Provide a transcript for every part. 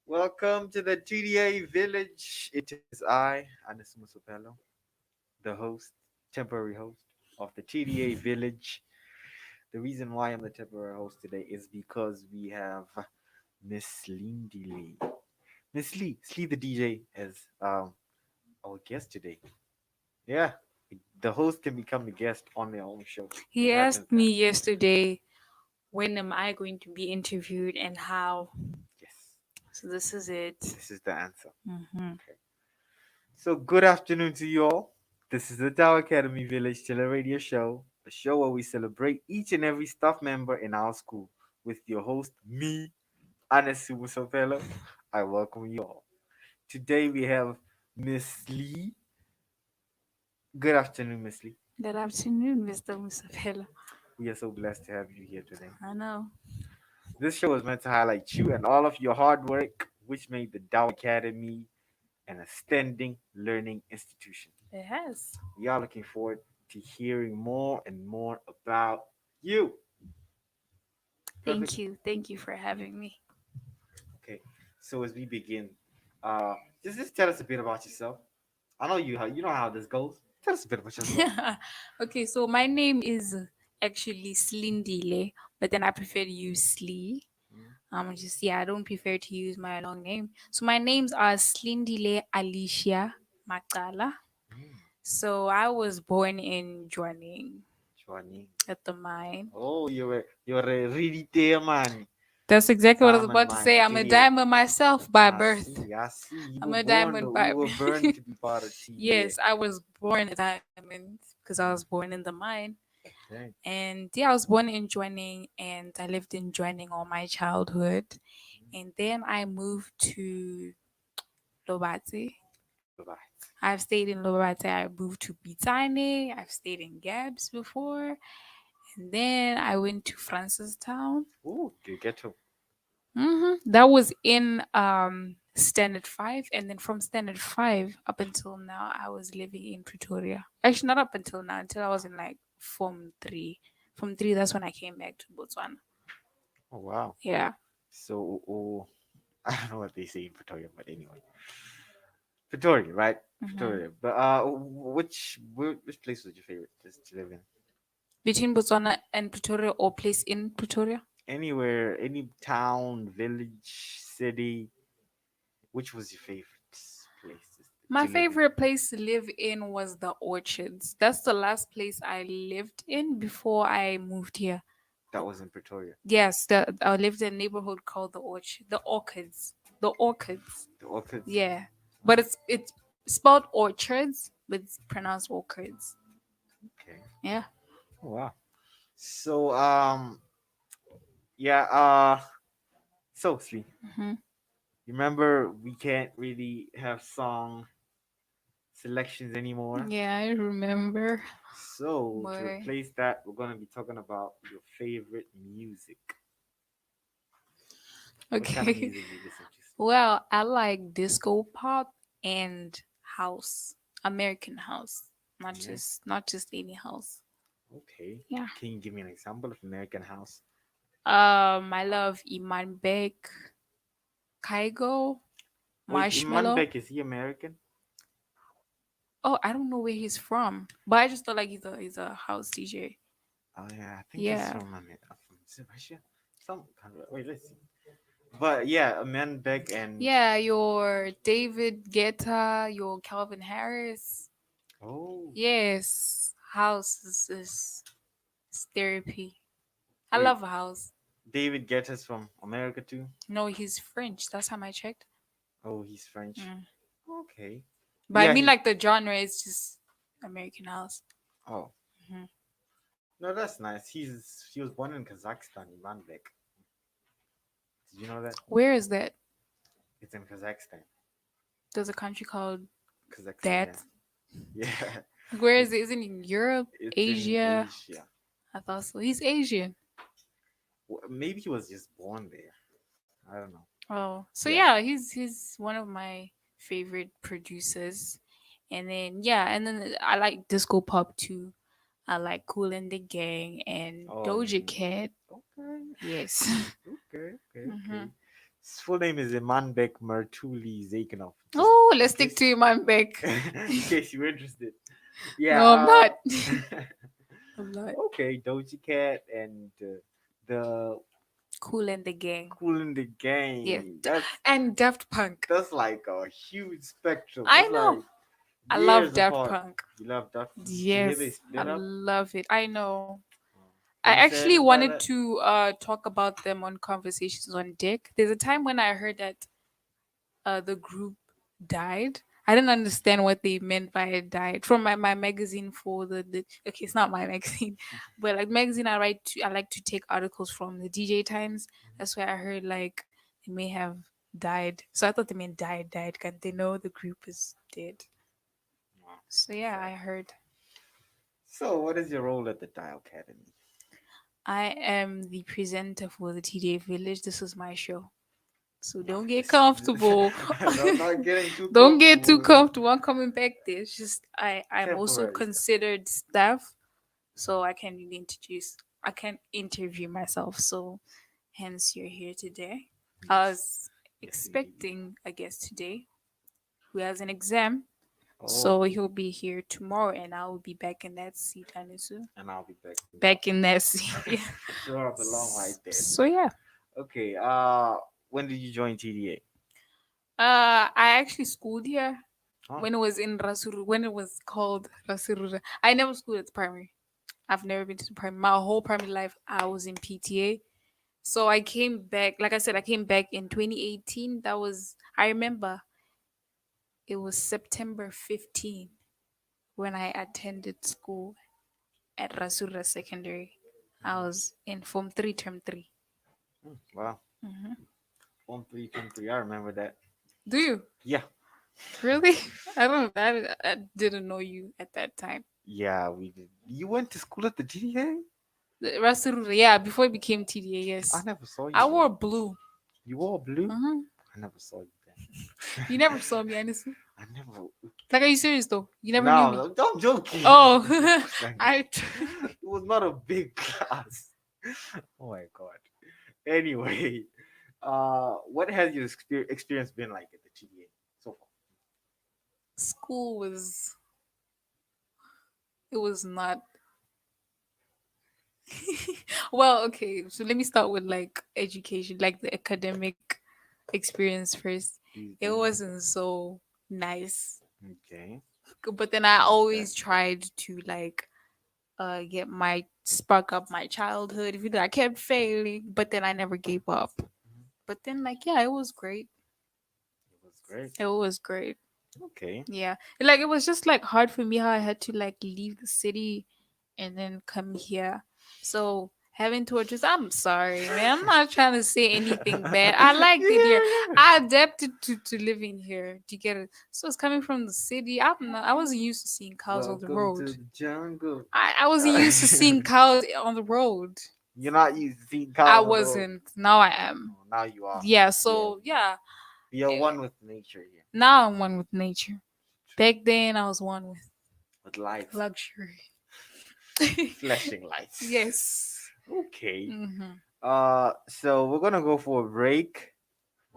Welcome to the TDA Village. It is I, Anis Musopello, the host, temporary host of the TDA Village. The reason why I'm the temporary host today is because we have Miss Lindy Lee. Miss Lee, Sli the DJ, as our guest today. Yeah, the host can become the guest on their own show. He What happens asked there? me yesterday, when am I going to be interviewed and how? Yes, So this is it. this is the answer. Hmm. Okay. So, good afternoon to you all. This is the Dow Academy Village Tele Radio Show, a show where we celebrate each and every staff member in our school. With your host, me, Anis Musopello. I welcome you all. Today we have Miss Lee. Good afternoon, Miss Lee. Good afternoon, Mr. Musafela. We are so blessed to have you here today. I know. This show is meant to highlight you and all of your hard work, which made the Dow Academy an outstanding learning institution. It has. We are looking forward to hearing more and more about you. Perfect. Thank you. Thank you for having me. Okay. So as we begin, just tell us a bit about yourself. I know you know how this goes. Tell us a bit about yourself. Okay, so my name is actually Slindile, but then I prefer to use Sli. Mm, Just yeah, I don't prefer to use my long name. So my names are Slindile Alicia Macala. mm, So I was born in Jwaning Johnny. at the mine. Oh, you're a really dear man. That's exactly what I was Diamond about to man. say. I'm a TDA. diamond myself by I birth. see, I see. I'm a diamond You by were born to be part of TDA. yes, I was born a diamond because I was born in the mine. Okay. And yeah, I was born in Joining and I lived in Joining all my childhood. And then I moved to Lobate. Bye-bye. I've stayed in Lobate. I moved to Bitane. I've stayed in Gabs before. And then I went to Francistown. Ooh, do you get to? That was in Standard 5. And then from Standard 5 up until now, I was living in Pretoria. Actually, not up until now, until I was in like Form 3. Form 3, that's when I came back to Botswana. Oh, wow. Yeah. So, I don't know what they say in Pretoria, but anyway. Pretoria, right? Mhm. Pretoria. But which place was your favorite just to live in? Between Botswana and Pretoria or place in Pretoria? Anywhere, any town, village, city. Which was your favorite place My to live in? favorite place to live in was the Orchards. That's the last place I lived in before I moved here. That was in Pretoria. Yes, I lived in a neighborhood called the Orchids. The Orchids. The orchids. Yeah. But it's spelled orchards, but it's pronounced orchids. Okay. Yeah. Oh, wow. So, Yeah. So Sli, Hmm. you remember we can't really have song selections anymore. Yeah, I remember. So to Boy. replace that, we're gonna be talking about your favorite music. What kind of Okay. music do you listen to, Sli? Well, I like disco pop and house, American house, Amer- not just any house. Okay. Yeah. Can you give me an example of American House? I love Iman Beck, Kygo, Wait, Iman Marshmallow. Beck, is he American? Oh, I don't know where he's from, but I just thought like he's a house DJ. Oh yeah, I think he's Yeah. from from is it Russia? Some country. Wait, let's see. But yeah, Iman Beck and Yeah, your David Guetta, your Calvin Harris. oh Yes, house is therapy. I wait, love a house. David Guetta's from America too. No, he's French. That's how I checked. Oh, he's French. Mm. Okay. But I Yeah, mean, he. like the genre is just American house. Oh Hmm. no, that's nice. He was born in Kazakhstan, Iman Beck. Did you know that? Where is that? It's in Kazakhstan. There's a country called Kazakhstan, that. yeah, yeah. Where is It's it? Is it in Europe, it's in Asia? Asia. I thought so. He's Asian. Maybe he was just born there. I don't know. Oh, so Yeah. yeah, he's one of my favorite producers. And then yeah, and then I like disco pop too. I like Cool and the Gang and Oh, Doja Cat. okay. Yes. Okay, okay, Hmm. okay. His full name is Imanbek Mertuli Zakinov. Just Oh, in let's stick case, to Iman Beck. in case you're interested. Yeah. No, I'm not. I'm not. Okay, Doja Cat and the Cool and the Gang. Cool in the Yeah. Gang. And Daft Punk. That's like a huge spectrum. I That's know. like I love years Daft apart. Punk. You love that? Did you hear they Yes, I split up? love it. I know. Oh. I Any actually sadness by wanted that? to talk about them on Conversations on Dick. There's a time when I heard that the group died. I didn't understand what they meant by it died. From my magazine for the okay, it's not my magazine, but like magazine I like to take articles from the DJ Times. That's why I heard like they may have died. So I thought they meant died. Can they know the group is dead? Wow, So that's yeah, sad. I heard. So, what is your role at the Dow Academy? I am the presenter for the TDA Village. This is my show. So Wow, don't get this, comfortable. I'm not getting too Don't get too comfortable. comfortable. I'm coming back there. It's just I'm also Temporary stuff. considered staff, so I can really introduce. I can interview myself. So hence you're here today. I Yes, was yes, indeed. expecting a guest today who has an exam, Oh, so he'll be here tomorrow, and I will be back in that seat, Anisu. and I'll be back in that Back in that seat. Yeah. sure I belong right there. So yeah. Okay. When did you join TDA? I actually schooled here Huh? when it was in Rasuru, when it was called Rasuru. I never schooled at the primary. I've never been to the primary. My whole primary life, I was in PTA. So I came back, like I said, I came back in 2018. I remember it was September 15 when I attended school at Rasura Secondary. I was in Form 3, Term 3. Wow. Hmm. 1323. I remember that. Do you? Yeah. Really? I didn't know you at that time. Yeah, we did. You went to school at the TDA? Rasuru, yeah, before it became TDA, I yes. never saw you I there. wore blue. You wore blue? Uh-huh. I never saw you You then. never saw me, honestly. I never. Like, are you serious though? You never knew me. No, I'm joking. Oh, I. It was not a big class. Oh my god. Anyway, what has your experience been like at the TDA so far? School was. It was not. Well, okay. So let me start with like education, like the academic experience first. Please It do. wasn't so nice, Okay. but then I Why is that? always tried to like get my spark up my childhood. If you know, I kept failing, but then I never gave up. Mhm. But then like yeah, it was great. It was great. It was great. Okay. Yeah. Like it was just like hard for me how I had to like leave the city and then come here. So having torches. I'm sorry, man. I'm not trying to say anything bad. I liked it here. Yeah, I adapted to living here. Do you get it? So it's coming from the city. I wasn't used to seeing cows on the welcome road. to the jungle. I wasn't used to seeing cows on the road. You're not used to seeing I cows on the road. wasn't. Now I am. Oh, now you are. Yeah. Yeah, So yeah. you're eh, one with nature here, Now I'm one with nature. Back then I was one with with life, luxury. flashing lights. Yes. Okay. Hmm. So we're gonna go for a break.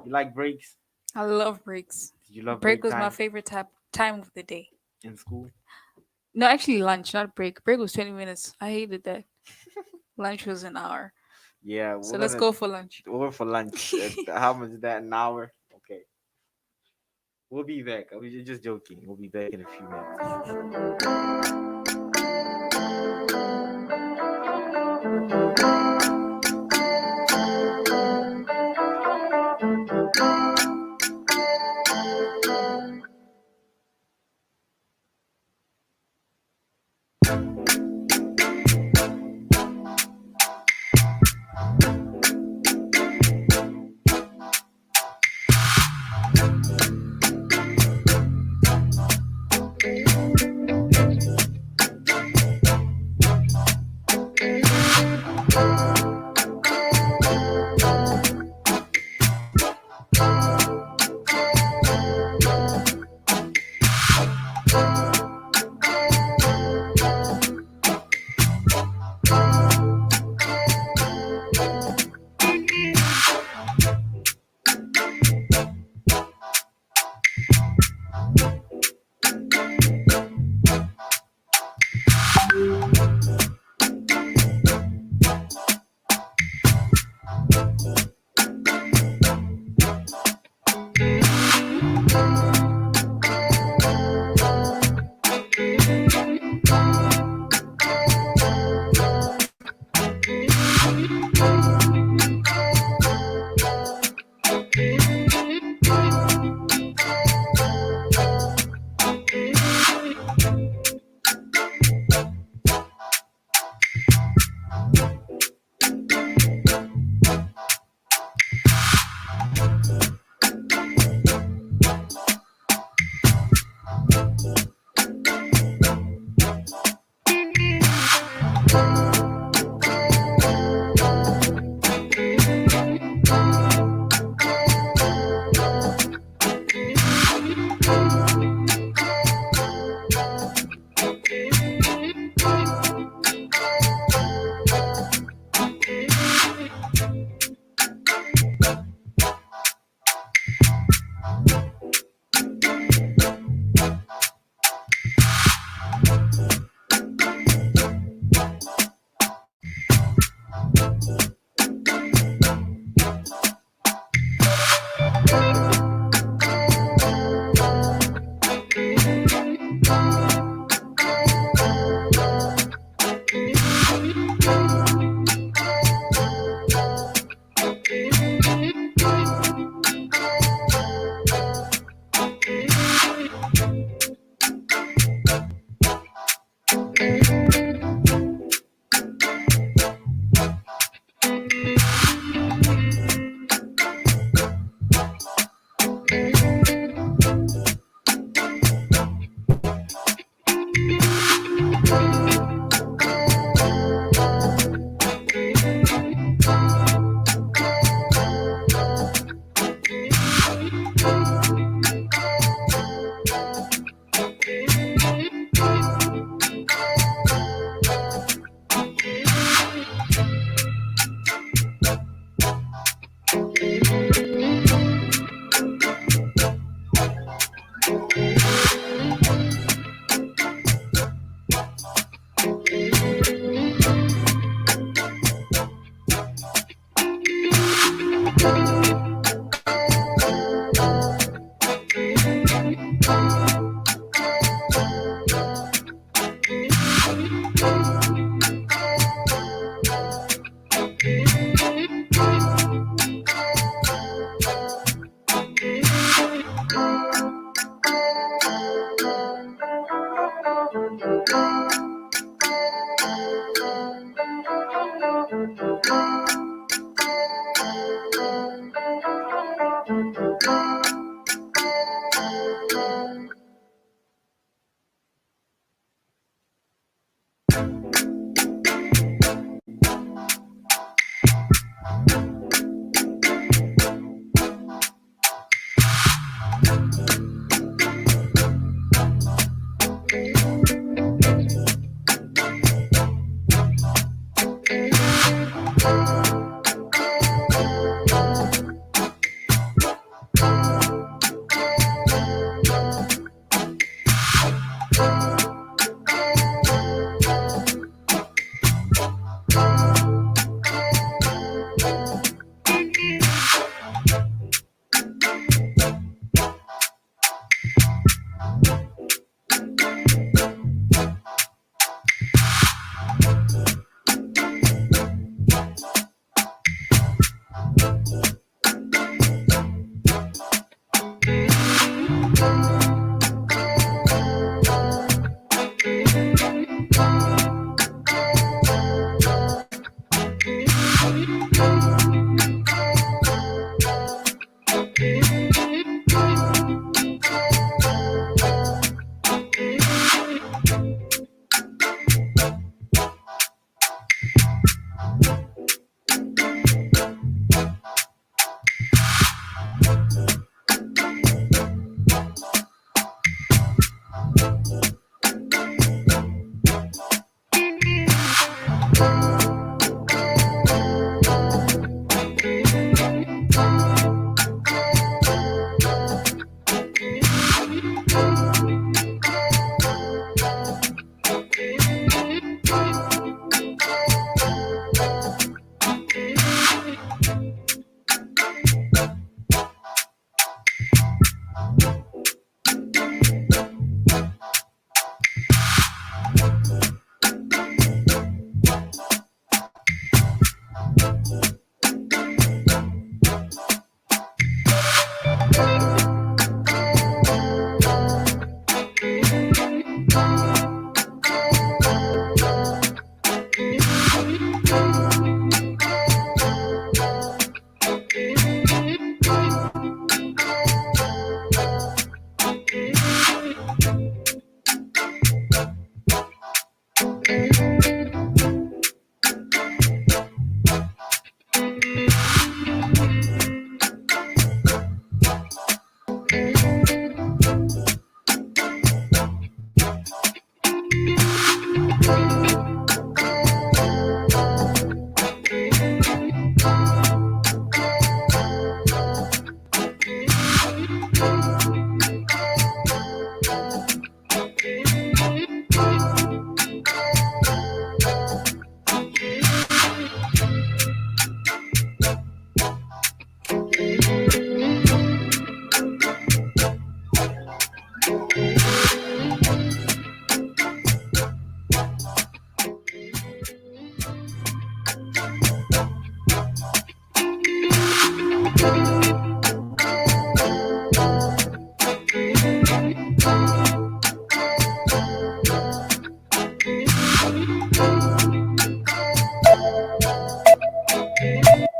You like breaks? I love breaks. Did you love Break break was my time favorite time of the day. in school? No, actually lunch, not break. Break was 20 minutes. I hated that. Lunch was an hour. Yeah, So we're let's gonna go for lunch. go for lunch. How much is that? An hour? Okay. We'll be back. I was just joking. We'll be back in a few minutes.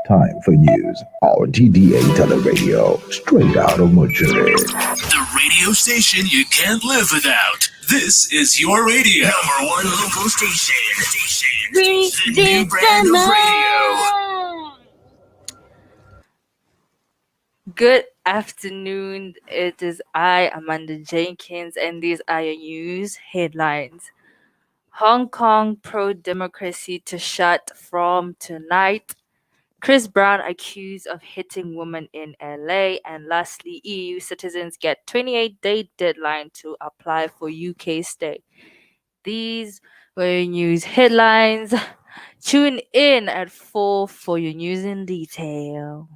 Time for news on TDA Teleradio, straight out of Mercury. The radio station you can't live without. This is your radio. Number one local station. The new brand of radio. Good afternoon. It is I, Amanda Jenkins, and these are your news headlines. Hong Kong pro-democracy to shut from tonight. Chris Brown accused of hitting woman in LA. And lastly, EU citizens get 28-day deadline to apply for UK stay. These were your news headlines. Tune in at 4 for your news in detail.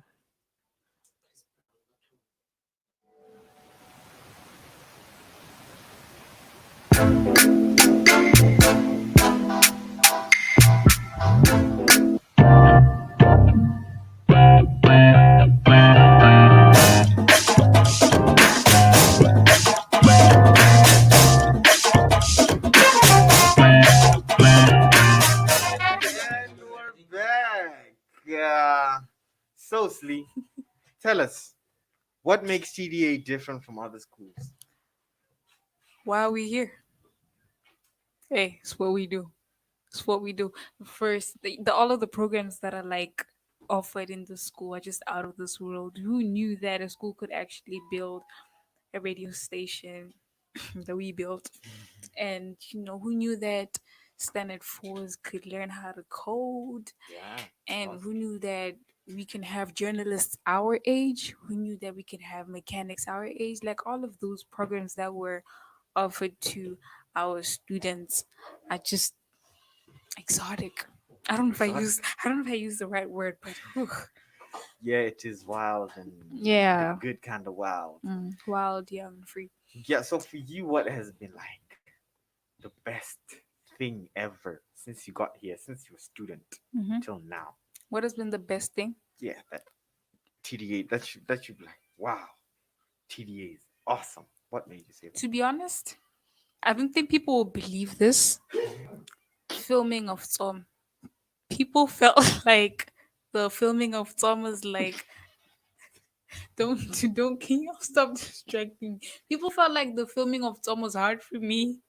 And we're back. So, Sli, tell us, what makes TDA different from other schools? Why are we here? Hey, it's what we do. It's what we do. First, the all of the programs that are like offered in the school are just out of this world. Who knew that a school could actually build a radio station that we built? And who knew that standard fours could learn how to code? Yeah. And who knew that we can have journalists our age? Who knew that we can have mechanics our age? Like all of those programs that were offered to our students are just exotic. I don't know if I use the right word, but whew, Yeah, it is wild and yeah, the good kind of wild. wild, young, free. Yeah, so for you, what has been like the best thing ever since you got here, since you were a student Hmm. till now? What has been the best thing? Yeah, that TDA, that you be like, wow, TDA is awesome. What made you say that? To be honest, I don't think people will believe this. Filming of some people felt like the filming of Thomas, like, don't don't can you stop distracting me? People felt like the filming of Tom was hard for me.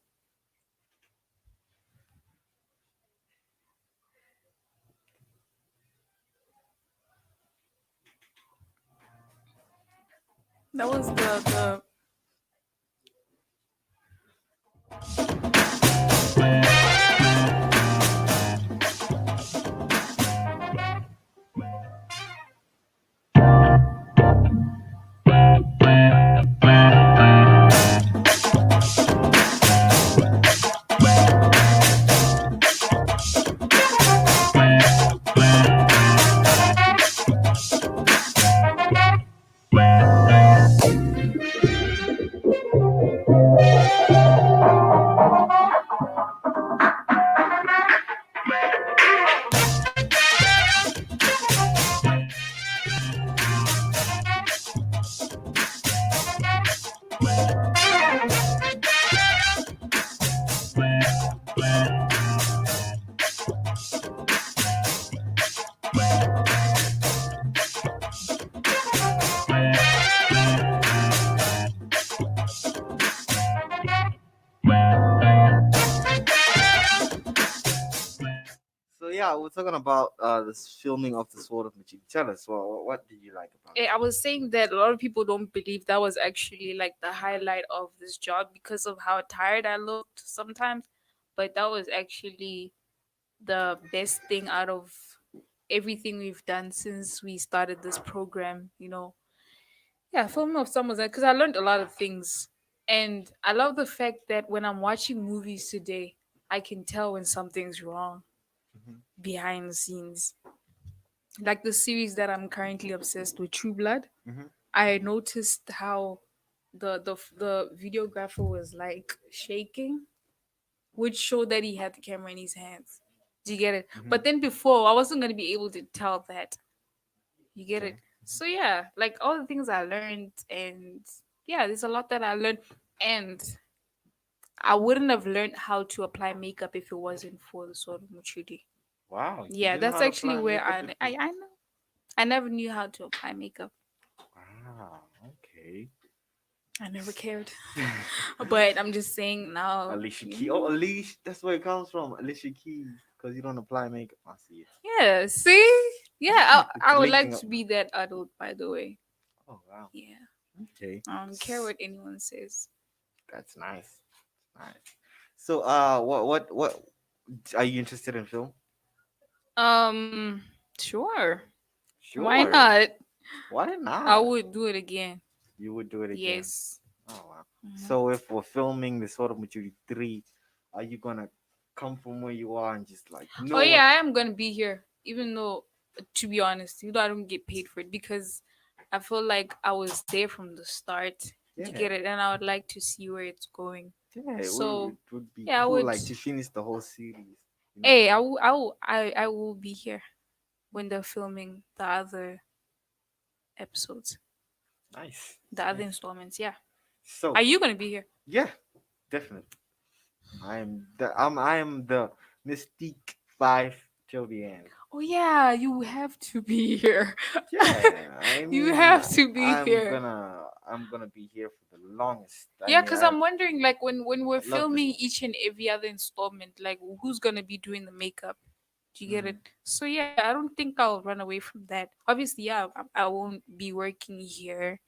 That was the So yeah, we're talking about this filming of the Sword of Machidi. Tell us, what did you like about I was saying that a lot of people don't believe that was actually like the highlight of this job because of how tired I looked sometimes, but that was actually the best thing out of everything we've done since we started this program, you know. Yeah, filming of Summer's because I learned a lot of things. And I love the fact that when I'm watching movies today, I can tell when something's wrong it? Hmm. behind the scenes. Like the series that I'm currently obsessed with, True Blood. Hmm. I noticed how the videographer was like shaking, which showed that he had the camera in his hands. Do you get it? Hmm. But then before, I wasn't gonna be able to tell that. You get it? Okay. So yeah, like all the things I learned, and yeah, there's a lot that I learned, and I wouldn't have learned how to apply makeup if it wasn't for the Sword of Maturity. Wow, you Yeah, didn't know that's how to actually apply where makeup I know. I never knew how to apply makeup. Wow, okay. I never cared. But I'm just saying now. Alicia Keys. Oh, Alicia. That's where it comes from. Alicia Keys. Because you don't apply makeup. I see it. Yeah, see? Yeah, It's I would linking like up to now. be that adult, by the way. Oh, wow. Yeah. Okay. I don't care what anyone says. That's nice. Nice. So, what are you interested in film? Um, sure. Why Sure. not? Why I not? would do it again. You would do it again. Yes. Oh, wow. Mhm. So, if we're filming the Sword of Maturity 3, are you gonna come from where you are and just like, you Oh know yeah, what? I am gonna be here, even though, to be honest, even though I don't get paid for it, because I feel like I was there from the start to Yeah. get it, and I would like to see where it's going. Yeah, So it would be yeah, I cool, would. like to finish the whole series. You know, Hey, I will be here when they're filming the other episodes, nice, the other nice. installments. Yeah. Are So, you gonna be here? yeah, definitely. I am the Mystique 5 till the end. Oh yeah, you have to be here. Yeah, I You mean, have to be here. I'm gonna be here for the longest. I Yeah, mean, because I'm wondering, like, when we're I love this filming one. each and every other installment, like, who's gonna be doing the makeup? Do you get Hmm. it? So yeah, I don't think I'll run away from that. Obviously, yeah, I won't be working here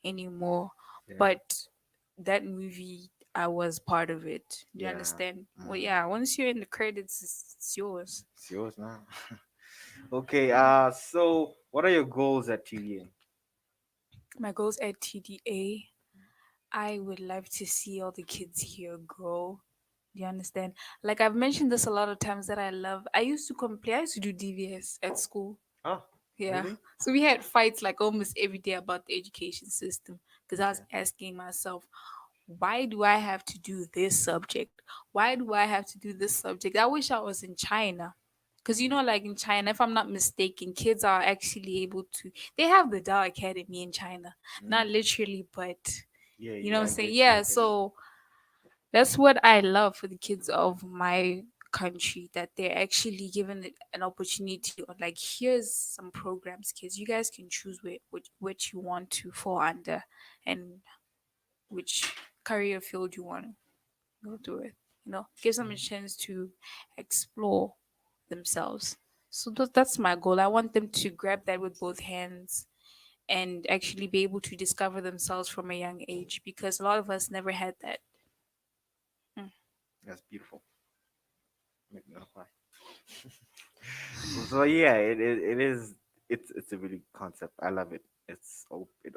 anymore, Yeah, but that movie, I was part of it. Do you yeah. understand? Well, Mm. yeah, once you're in the credits, it's yours. It's yours now. Okay. So what are your goals at TDA? My goals at TDA, I would love to see all the kids here grow. Do you understand? Like I've mentioned this a lot of times that I used to complain, I used to do DVS at school. Oh, Yeah. really? So we had fights like almost every day about the education system because I was Okay. asking myself, why do I have to do this subject? Why do I have to do this subject? I wish I was in China. Because, Mhm. like in China, if I'm not mistaken, kids are actually able to, they have the Dow Academy in China. Not Mm. literally, but Yeah, you know yeah. what I'm I saying? get you. I Yeah. get you. So that's what I love for the kids of my country that they're actually given an opportunity, or like, here's some programs, kids, you guys can choose which you want to fall under, and which career field you want to go through it. Gives them a chance to explore themselves. So that's my goal. I want them to grab that with both hands and actually be able to discover themselves from a young age, because a lot of us never had that. That's beautiful. Make me laugh. So yeah, it is. It's a really concept. I love it. It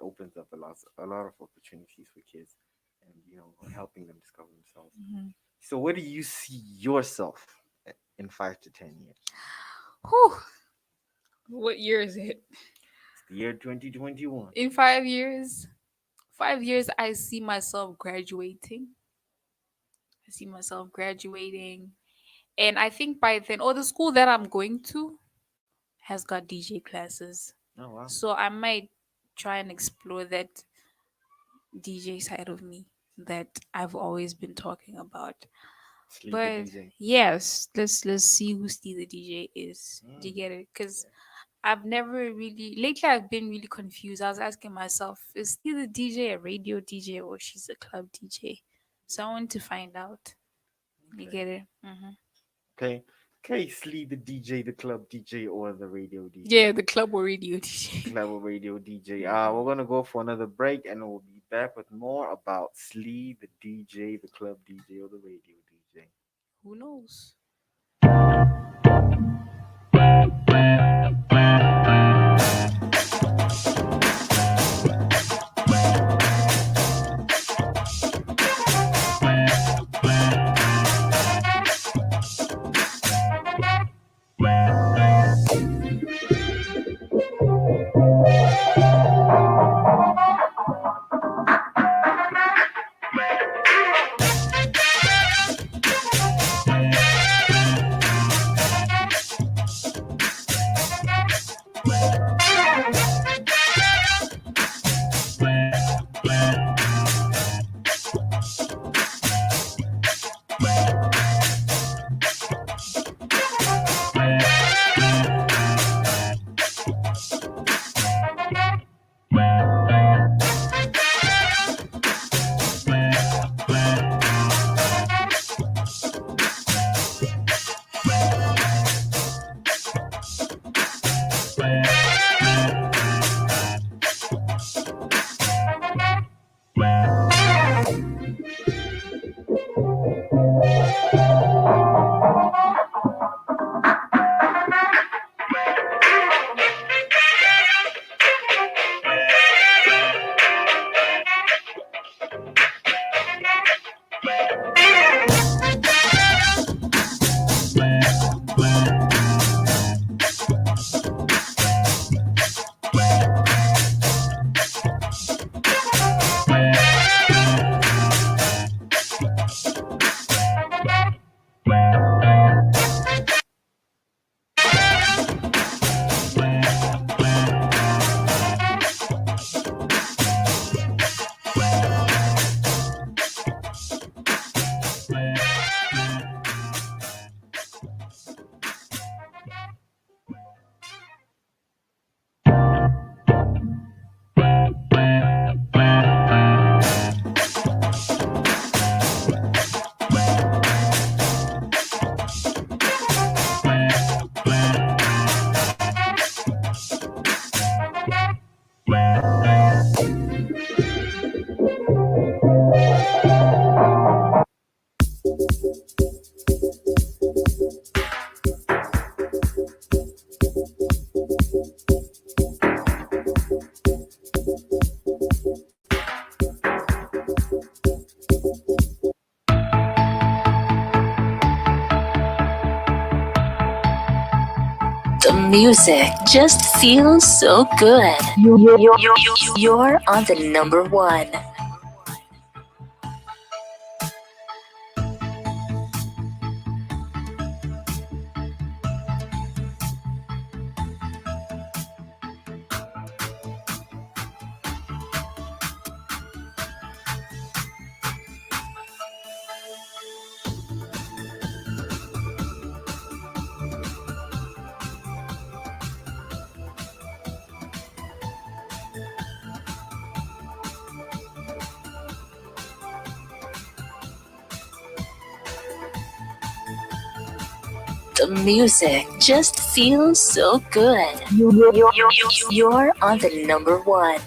opens up a lot of opportunities for kids, and helping them discover themselves. So where do you see yourself in 5 to 10 years? Whew. What year is it? It's the year 2021. In 5 years? 5 years, I see myself graduating. And I think by then, or the school that I'm going to has got DJ classes. Oh wow, So I might try and explore that DJ side of me that I've always been talking about. sleep the But DJ. yes, let's see who Steve the DJ is. Do you get it? Because I've never really lately I've been really confused. I was asking myself, is Steve the DJ a radio DJ or she's a club DJ? So I want to find out. You Okay. get it? Okay. Okay, Sli the DJ, the club DJ, or the radio DJ. Yeah, the club or radio DJ. Club or radio DJ. We're gonna go for another break, and we'll be back with more about Sli the DJ, the club DJ, or the radio DJ. Who knows? The music just feels so good. You're on the number one. The music just feels so good. You're on the number one.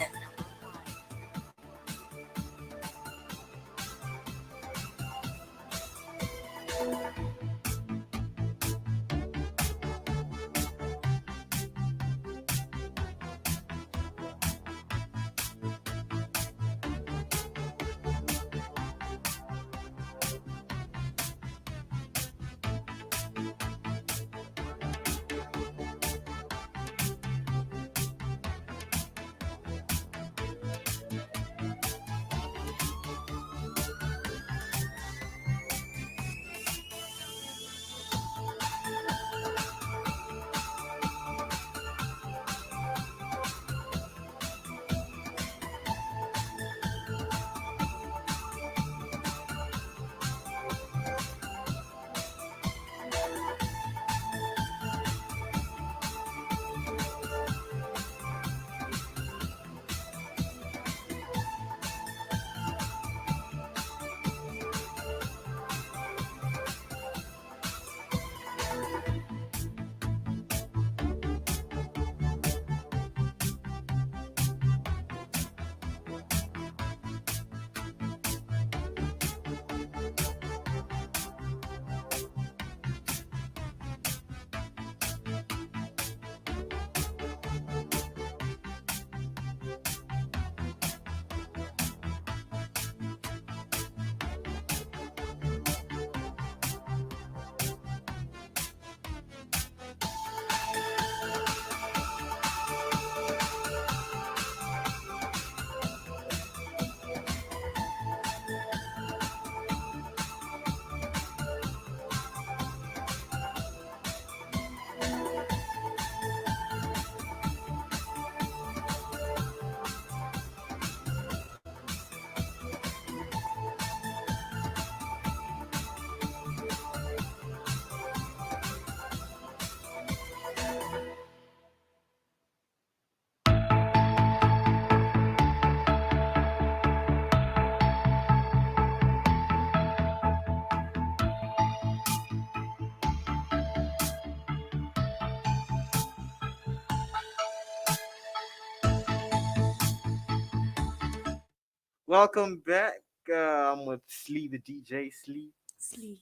Welcome back. I'm with Sli the DJ. Sleep. Sli,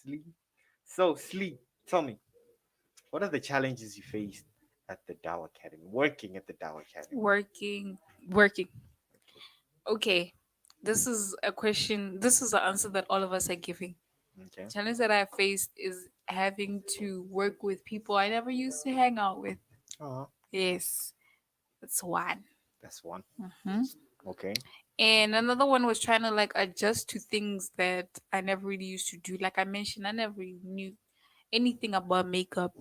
Sli. So, Sli, tell me, what are the challenges you faced at the Dow Academy, working at the Dow Academy? Working. Okay. This is a question. This is the answer that all of us are giving. Okay. Challenge that I faced is having to work with people I never used to hang out with. Oh, Yes, that's one. that's one. Hmm. Okay. And another one was trying to like adjust to things that I never really used to do. Like I mentioned, I never really knew anything about makeup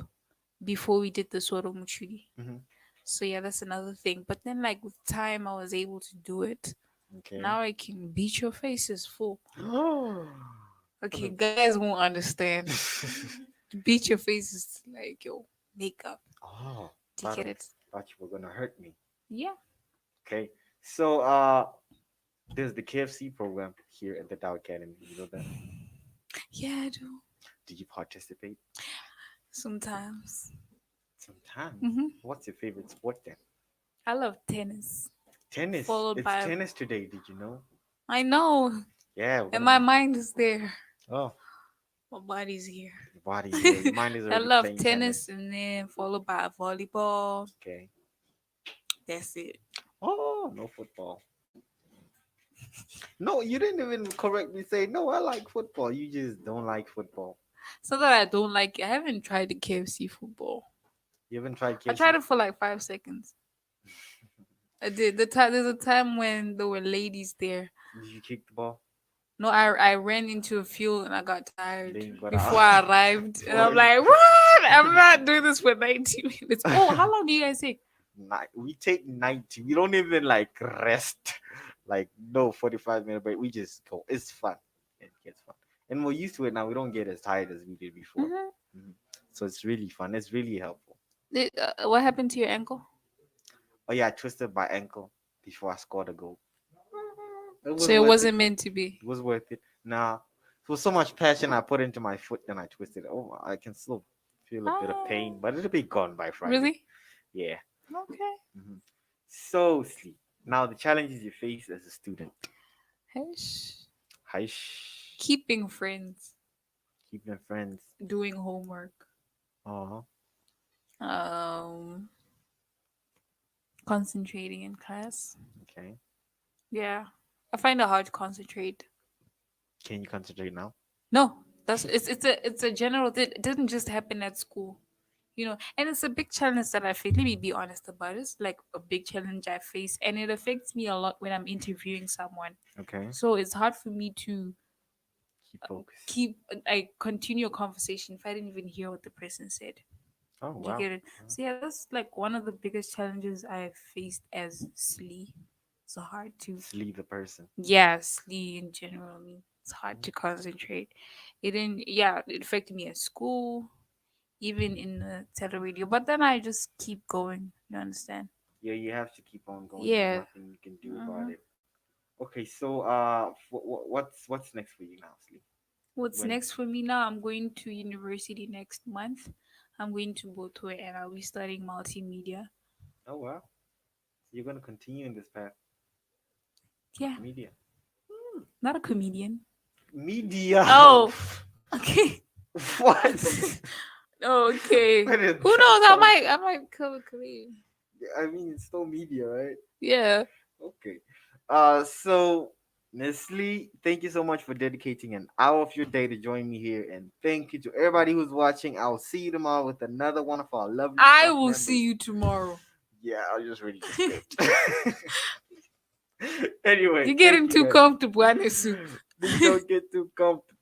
before we did the Soro Muchuri. Mm-hmm. So yeah, that's another thing. But then like with time I was able to do it. Okay. Now I can beat your faces full. Oh. Okay, guys won't understand. Beat your faces like yo, makeup. Oh, Do you get it? thought you were gonna hurt me. Yeah. Okay. So, there's the KFC program here at the Dow Academy. You know that? Yeah, I do. Did you participate? Sometimes. Sometimes. Hmm. What's your favorite sport then? I love tennis. Tennis. Followed It's by tennis today. Did you know? I know. Yeah, we're And gonna my be. mind is there. Oh, My body's here. your body is there. Your mind is I already love playing tennis. tennis and then followed by volleyball. Okay. That's it. Oh, no football. No, you didn't even correctly say no. I like football. You just don't like football. It's not that I don't like it. I haven't tried the KFC football. You haven't tried I KFC. tried it for like 5 seconds. I did. There's a time when there were ladies there. Did you kick the ball? No, I ran into a field and I got tired Then you got before out. I arrived. And I'm Before like, what? I'm not doing this for 90 minutes. Oh, how long do you guys take? We take 90. We don't even like rest. Like no 45-minute break. We just go. It's fun. It gets fun. And we're used to it now. We don't get as tired as we did before. Mhm. Mhm. So it's really fun. It's really helpful. What happened to your ankle? Oh yeah, I twisted my ankle before I scored a goal. It was So it worth it. wasn't meant to be. It was worth it. Nah. with so much passion I put into my foot, then I twisted it. Oh, I can still feel a bit of pain, Oh, but it'll be gone by Friday. really? Yeah. Okay. Mhm. So, Sleep. Now the challenges you face as a student. Hush. Hush. Keeping friends, Keeping friends. doing homework, Uh-huh. um, concentrating in class. Okay. Yeah, I find it hard to concentrate. Can you concentrate now? No, it's a general. It doesn't just happen at school, and it's a big challenge that I face. Let me be honest about it. It's like a big challenge I face, and it affects me a lot when I'm interviewing someone. Okay. So it's hard for me to Keep focus. continue a conversation if I didn't even hear what the person said. Oh, Do you wow. get it? So yeah, that's like one of the biggest challenges I've faced as Sli. It's hard to, Just leave the person. yeah, Sli in general. I mean, it's hard to concentrate. It didn't, yeah, it affected me at school, even in the tele radio. But then I just keep going. You understand? Yeah, you have to keep on going. There's Yeah. nothing you can do about Mhm. it. Okay, so what's next for you now, Sleep? What's When? next for me now? I'm going to university next month. I'm going to Boto and I'll be studying multimedia. Oh, wow. So you're gonna continue in this path, Yeah, media. not a comedian. Media. Oh, okay. What? Okay. Where did Who that knows? I come might I might come a career. I mean, it's still media, right? Yeah. Okay. So Miss Lee, thank you so much for dedicating an hour of your day to join me here, and thank you to everybody who's watching. I'll see you tomorrow with another one of our lovely I staff will members. see you tomorrow. Yeah, I'll just read the script. Anyway, You're thank getting you too guys. comfortable, Anisu. Please don't get too comfortable.